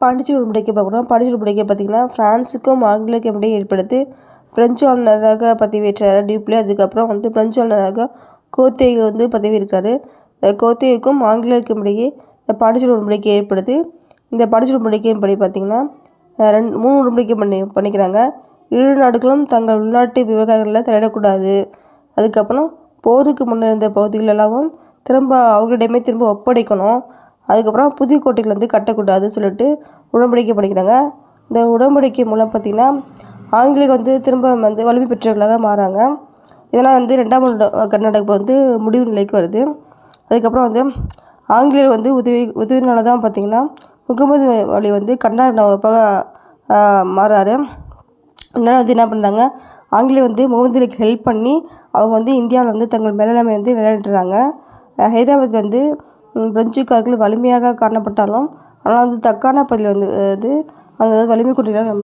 பாண்டிச்சேரி உடன்படிக்கை பார்க்குறோம். பாண்டிச்சேரி உடன்படிக்கை பார்த்திங்கன்னா ஃப்ரான்ஸுக்கும் ஆங்கிலேயருக்கும் இடையே ஏற்படுத்தி பிரெஞ்சு ஆளுநராக பதவியேற்றார் டியூப்ளே. அதுக்கப்புறம் வந்து பிரெஞ்சு ஆளுநராக கோத்தே வந்து பதவியேற்றார். கோத்தேவுக்கும் ஆங்கிலேயருக்கும் இடையே இந்த பாண்டிச்சேரி உடன்படிக்கை ஏற்படுது. இந்த பாண்டிச்சேரி உடன்படிக்கையின் படி பார்த்திங்கன்னா 3 உடன்படிக்கை பண்ணிக்கிறாங்க. இரு நாடுகளும் தங்கள் உள்நாட்டு விவகாரங்களில் தலையிடக்கூடாது. அதுக்கப்புறம் போருக்கு முன்னே இருந்த பகுதிகளெல்லாம் திரும்ப அவர்களிடமே திரும்ப ஒப்படைக்கணும். அதுக்கப்புறம் புதிய கோட்டைகள் வந்து கட்டக்கூடாதுன்னு சொல்லிட்டு உடன்படிக்கை பண்ணிக்கிறாங்க. இந்த உடன்படிக்கை மூலம் பார்த்திங்கன்னா ஆங்கிலேயர் வந்து திரும்ப வந்து வலிமை பெற்றவர்களாக மாறாங்க. இதெல்லாம் வந்து 2ஆம் கர்நாடகா வந்து முடிவு நிலைக்கு வருது. அதுக்கப்புறம் வந்து ஆங்கிலேயர் வந்து உதவினால தான் பார்த்திங்கன்னா முகமது அலி வந்து கர்நாடக நவாபாக மாறாரு. அதனால் வந்து என்ன பண்ணுறாங்க, ஆங்கிலேயர் வந்து முகமது அலிக்கு ஹெல்ப் பண்ணி அவங்க வந்து இந்தியாவில் வந்து தங்கள் மேலாண்மை வந்து நிலைநாட்டுறாங்க. ஹைதராபாத்தில் வந்து பிரெஞ்சுக்காரர்கள் வலிமையாக காணப்பட்டாலும் ஆனால் வந்து தக்கான பகுதியில் வந்து அங்கே வலிமை கொண்டிருக்கிறாங்க.